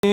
یا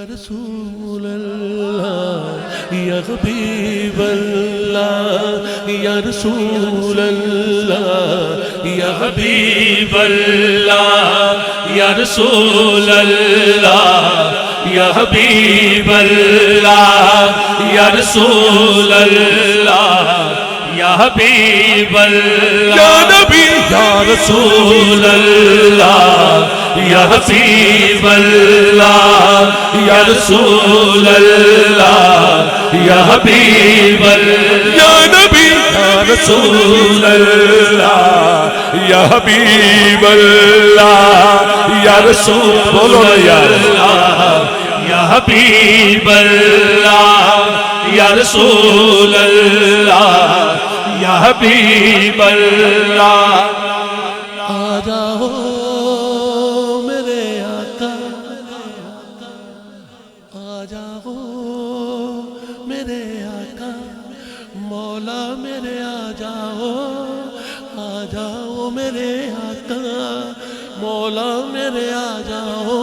رسول اللہ یا حبیب اللہ یا رسول اللہ یا حبیب اللہ یا رسول اللہ یا حبیب اللہ یا رسول اللہ یا حبیب اللہ یا نبی یا رسول اللہ یا حبیب اللہ یا رسول اللہ یا حبیب اللہ یا نبی یا رسول اللہ یا حبیب اللہ یا رسول بولو یا اللہ یا حبیب اللہ یا رسول اللہ یا حبیب اللہ آ جاؤ میرے آقا آ جاؤ میرے آقا مولا میرے آ جاؤ میرے آقا مولا میرے آ جاؤ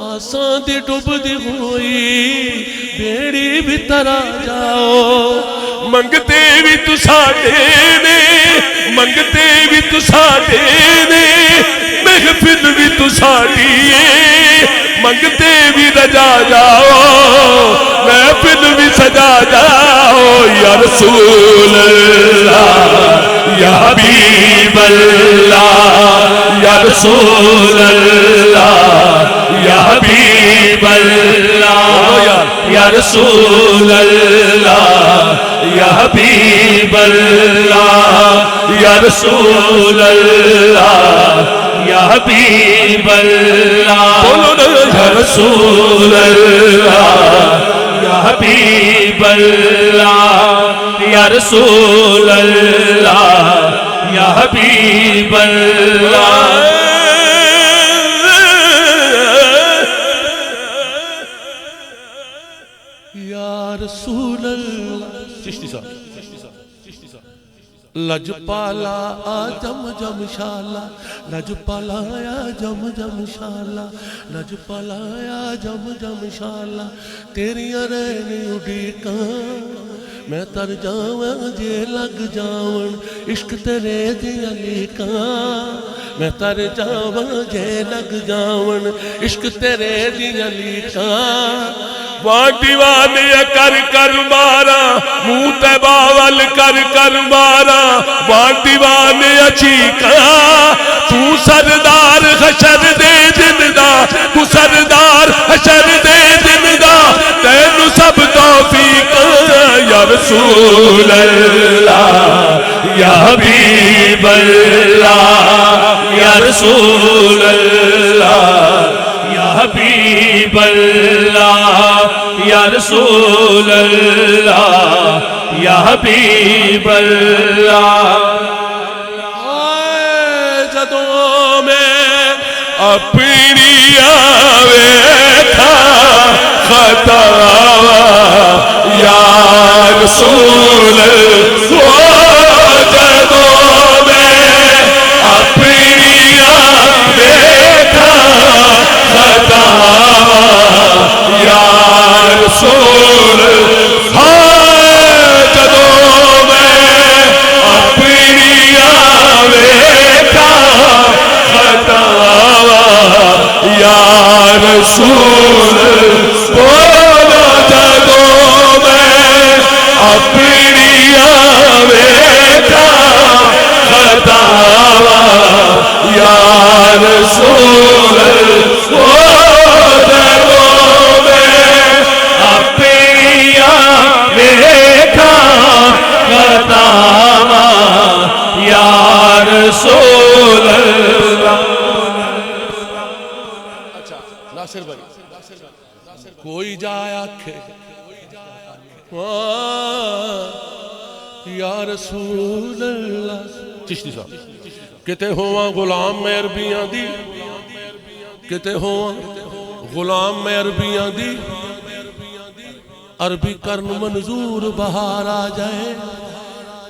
آساں دی ڈوب دی ہوئی بیڑی بھی ترا جاؤ منگتے بھی تو ساڑے نے منگتے بھی تو ساڑے نے محفل بھی تو ساڑی منگتے بھی رجا جاؤ محفل بھی سجا جاؤ یا رسول اللہ یا حبیب اللہ یا رسول اللہ یا حبیب اللہ یا رسول اللہ یا حبیب اللہ یا رسول اللہ یا حبیب اللہ یا رسول اللہ یا حبیب اللہ یا رسول اللہ یا حبیب اللہ یا رسول اللہ چشتی صاحب لجپالا آ جم جم شالا لجپالا آ جم جم شالا لجپالا آ جم جم شالا تیریاں رہنی اڈیکاں میں تر جاواں جے لگ جاون عشق تیرے دیاں لیکاں میں تر جاواں جے لگ جاون عشق تیرے دیاں لیکاں وہاں دیوانے کر کر مارا منہ تے باول کر کر مارا وہاں دیوانے چیکا تو سردار حشر دے دن دا تو سردار حشر دے دن دا تینو سب توفیق یا رسول اللہ یا حبیب اللہ یا رسول اللہ یا حبیب اللہ یا رسول اللہ یا حبیب اللہ جدوں میں اپنی آوے تھا خطا یا رسول اللہ جدوں میں اپنی آوے تھا خطا یا رسول جدوں میں اپنی آوے تھا خطا یا رسول جدوں میں اپنی آوے تھا خطا یا رسول رسول اللہ اچھا ناصر بھائی کوئی جائے آکھے یا رسول اللہ چشتی صاحب کتے ہوا غلام میں عربیاں دی کتے ہوا غلام میں عربیاں دی عربی کرن منظور بہار آ جائے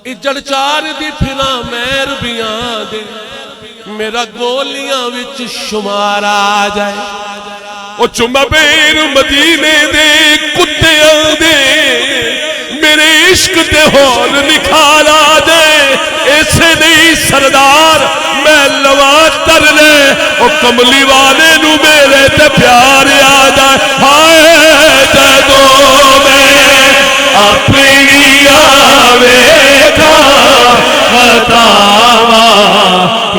اجڑ چار دی پھرا میں عربیاں دے میرا گولیاں وچ شمار آ جائے او چمہ بیر مدینے دے کتیاں دے میرے عشق تے ہون نکھال آ جائے ایسے نہیں سردار میں لوا تر لے او کملی والے نو میرے تے پیار آ جائے ہائے جدوں میں اپنی آوے گا خطاوہ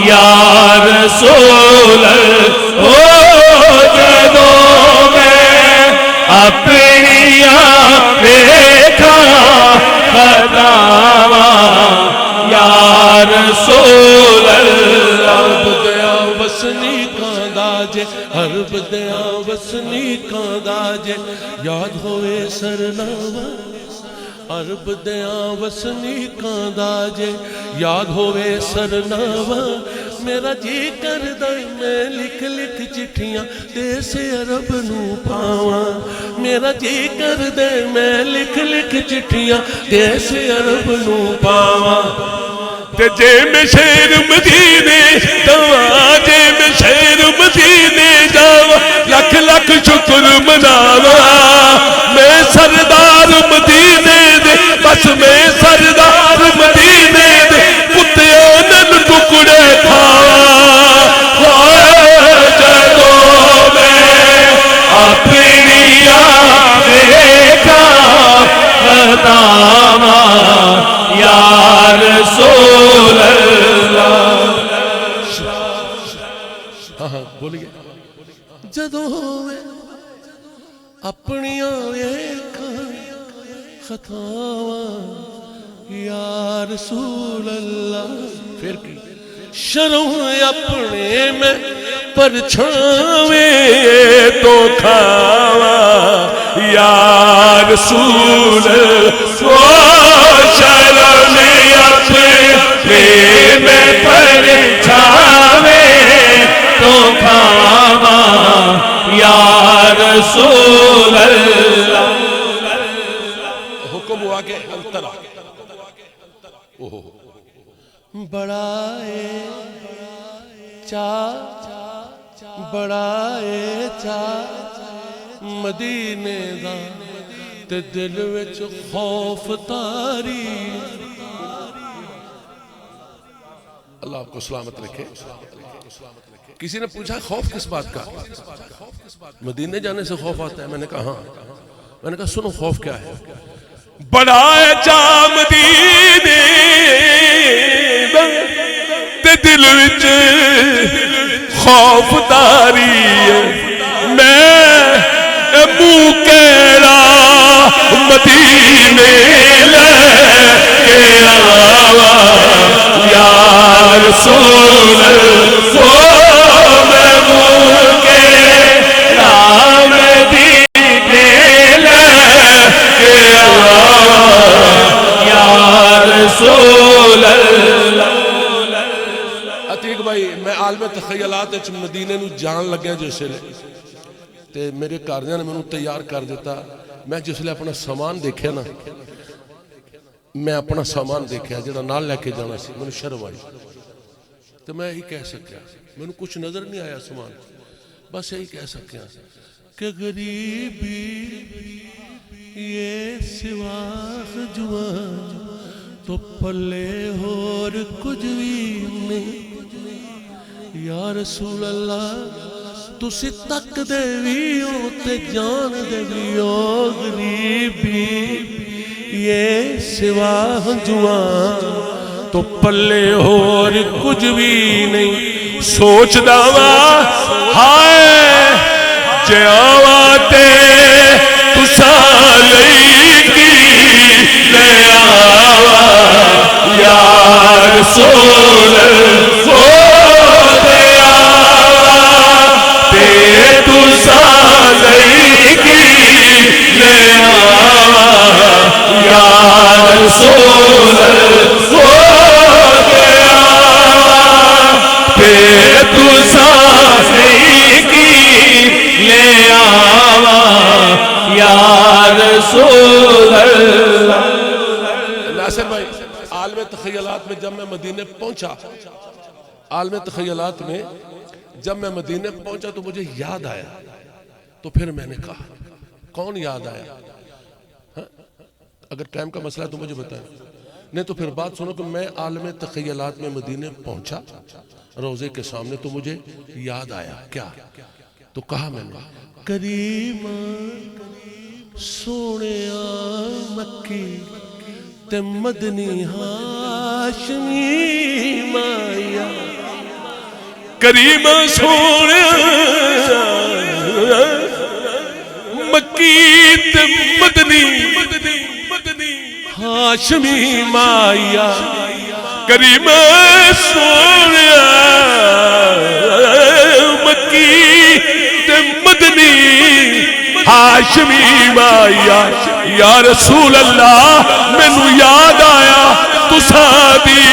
یا رسول اللہ جدوں میں اپنی آوے گا خطاوہ یا رسول اللہ عرب دیا وسنی کاندہ جے عرب دیا وسنی کاندہ جے یاد ہوئے سرناوہ عرب دیا وسنی کاندہ جے یاد ہوئے سرناوہ میرا جی کر دائیں میں لکھ لکھ چٹھیاں تیسے عرب نو پاواں میرا جی کر دائیں میں لکھ لکھ چٹھیاں تیسے عرب نو پاواں تے جے میں شہر مدینے جاواں جے میں شہر مدینے جاواں لکھ لکھ شکر مناواں میں سردار مدینے دے بس میں سردار مدینے دے کتیاں نن ٹکڑے کھاواں جدوں میں اپنی آوے گا خطاوہ یا رسول اللہ ہاں بولیے جدوں میں اپنی آوے گا خطاوہ یا رسول اللہ پھر کی شرم اپنے میں پرچھاویں تو کھاواں یا رسول اللہ شرم اپنے میں پرچھاویں تو کھاواں یا رسول اللہ حکم ہوا کہ انتر بڑائے چا مدینے دا تے دل وچ خوف تاری اللہ آپ کو سلامت رکھے کسی نے پوچھا خوف کس بات کا مدینے جانے سے خوف آتا ہے میں نے کہا ہاں میں نے کہا سنو خوف کیا ہے بڑائے چا مدینے تے دل وچ خوف تاری میں منہ کیڑا مدینے لے کے آواں یا رسول اللہ میں منہ کیڑا مدینے لے کے آواں یا رسول اللہ عتیق بھائی میں عالم تخیلات اچھ مدینے نو جان لگیا جیسے لے تے میرے کاردیاں نے میں نو تیار کر دیتا میں جس لئے اپنا سامان دیکھے نا میں اپنا سامان دیکھے جڑا نال لے کے جانا سی میں نو شرم آئی تو میں ہی کہہ سکیا میں نو کچھ نظر نہیں آیا سامان بس یہی کہہ سکیا کہ غریبی یہ سواخ جوان تو پلے اور کچھ بھی نہیں یا رسول اللہ تسی تک دیویوں تے جان دیویوں غریبی یہ سواہ جوان تو پلے اور کچھ بھی نہیں سوچ داوا ہائے جاوا تے تسا لئی کی لے آوا یا رسول رسول تخیلات میں جب میں مدینے پہنچا، عالم تخیلات میں جب میں مدینے پہنچا تو مجھے یاد آیا، تو پھر میں نے کہا کون یاد آیا؟ ہاں؟ اگر ٹائم کا مسئلہ ہے تو مجھے بتائیں، نہیں تو پھر بات سنو کہ میں عالم تخیلات میں مدینے پہنچا روزے کے سامنے تو مجھے یاد آیا کیا؟ تو کہا میں نے کریم سونیا مکی تے مدنی ہاشمی مایا، کریم سونیا مکی تے مدنی ہاشمی مایا، کریم سونیا مکی تے مدنی ہاشمی مایا، یا رسول اللہ مینوں یاد آیا تساں دی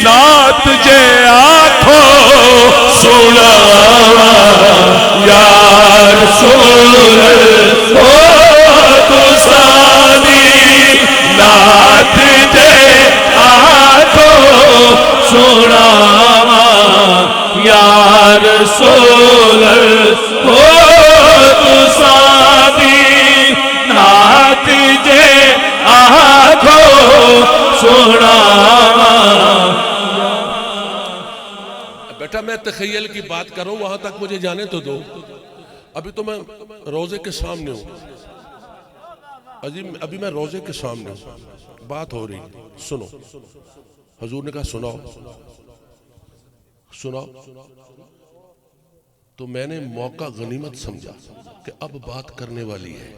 نعت جے آکھو سونا، یا رسول اللہ تساں دی نعت جے آکھو سونا، یا رسول اللہ تساں دی نعت جے آکھو سونا۔ بیٹا میں تخیل کی بات کروں وہاں تک مجھے جانے تو دو، ابھی تو میں روزے کے سامنے ہوں، ابھی میں روزے کے سامنے ہوں، بات ہو رہی، سنو۔ حضور نے کہا سناؤ سناؤ، تو میں نے موقع غنیمت سمجھا کہ اب بات کرنے والی ہے،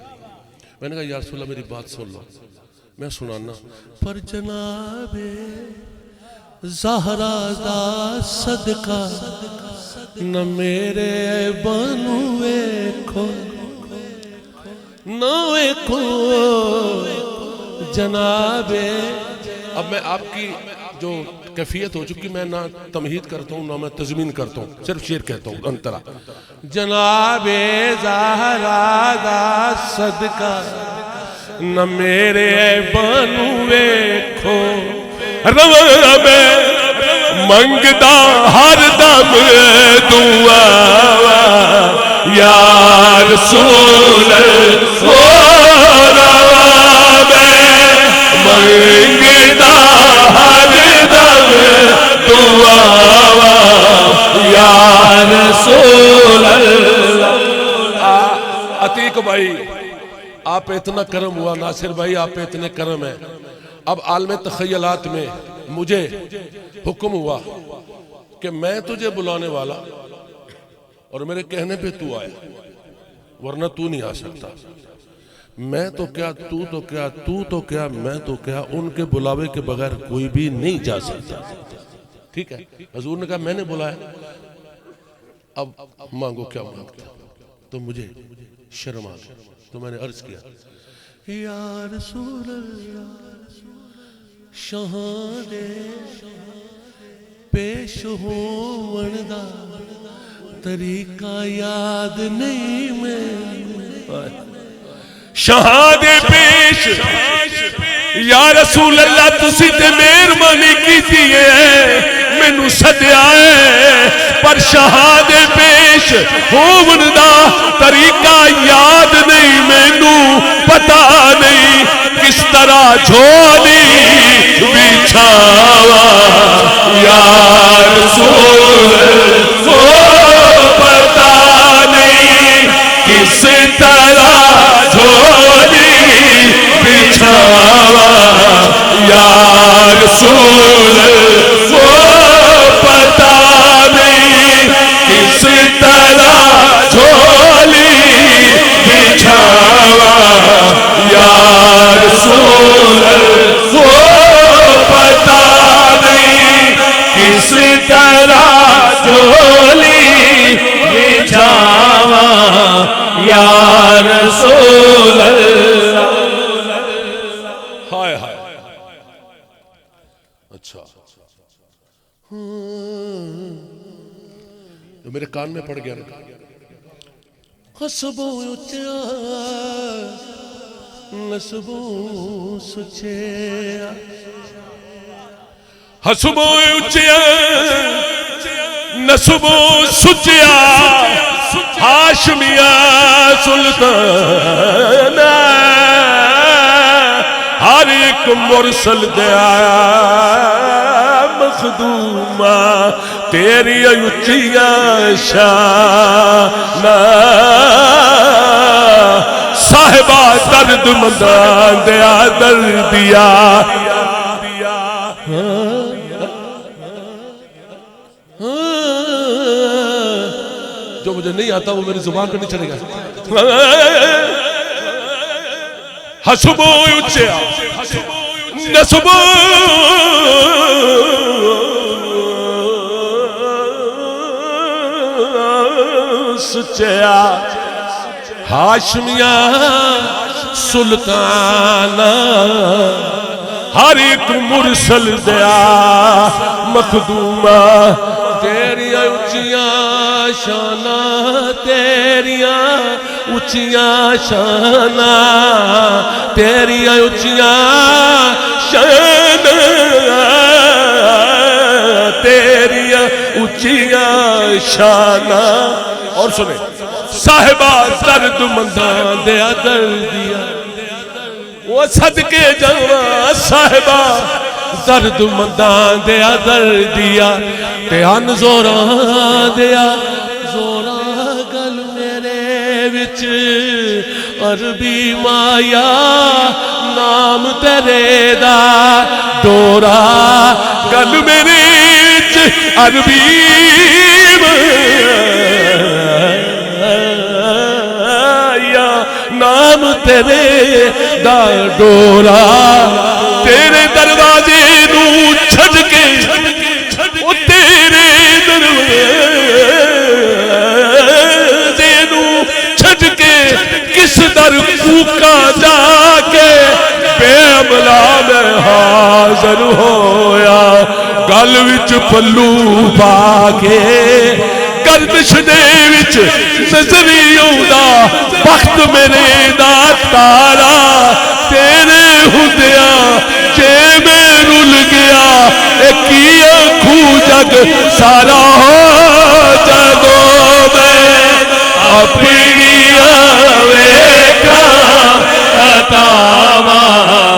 میں نے کہا یا رسول اللہ میری بات سن لو، میں سنانا۔ پر جناب زہرا دا صدقہ نہ میرے بنو ویکھو نہ ویکھو جناب۔ اب میں آپ کی جو کیفیت ہو چکی میں نہ تمہید کرتا ہوں نہ میں تضمین کرتا ہوں، صرف شعر کہتا ہوں انترا۔ جناب زہرا دا صدقہ نہ میرے بنو ویکھو، رب منگدا ہر دم دعا، یا رسول اللہ منگدا ہر دم دعا، یا رسول اللہ۔ عتیق بھائی آپ پہ اتنا کرم ہوا، ناصر بھائی آپ پہ اتنے کرم ہے، اب عالم تخیلات میں مجھے حکم ہوا کہ میں تجھے بلانے والا اور میرے کہنے پہ تو آیا، ورنہ تو نہیں آ سکتا، میں تو کیا تو تو کیا تو تو کیا میں تو کیا، ان کے بلاوے کے بغیر کوئی بھی نہیں جا سکتا، ٹھیک ہے؟ حضور نے کہا میں نے بلایا، اب مانگو کیا مانگتا، تو مجھے شرم آ گئی، تو میں نے عرض کیا یا رسول اللہ شہادے پیش ہون دا طریقہ یاد نہیں میں، شہادے پیش یا رسول اللہ تسی تے مہربانی کیتی ہے مینوں سدیا ہے، پر شہادے پیش ہون دا طریقہ یاد نہیں، مینوں پتہ نہیں کس طرح جھولی بچھاوا، یا رسول اللہ پتہ نہیں کس طرح جھولی بچھاوا، یا رسول اللہ پتہ نہیں کس طرح جھولی بچھاوا، یا رسول اللہ پتہ نہیں کس طرح جھولی بچھاوا، یا رسول اللہ۔ ہائے ہائے، اچھا جو میرے کان میں پڑ گیا نا، حسبوں اچھا نسبوں سچیا حسبو اچیا نسبو سچیا ہاشمیا سلطان ہر ایک مرسل دیا مخدومہ تیری اچیا شان صاحبہ درد مندان دیا دردیا جو مجھے نہیں آتا وہ میری زبان پہ نہیں چلے گا حسبو اچیا نسبو سچیا ہاشمیہ سلطان ہر ایک مرسل دیا مخدومہ تیریاں اچیاں شانہ تیریاں اچیاں شانہ تیریاں اچیاں شانہ تیریاں اچیاں شانہ اور سنیں صاحبہ درد مندان دیا دردیا وہ صدقے جاواں صاحبہ درد مندان دیا دردیا تیان زوران دیا زوران گل میرے وچ عربی مایا نام تیرے دا ڈورا گل میرے وچ عربی مایا نام تیرے دا ڈورا تیرے دروازے نو چھڑ کے وہ تیرے دروازے نو چھڑ کے کس در کوکا جا کے بے عملہ میں حاضر ہویا گل وچ پلو پا کے گردش دے وچ نظریوں دا وقت میرے دا تارا تیرے ہندیاں جے میں رول گیا ایک کیا کھو جگ سارا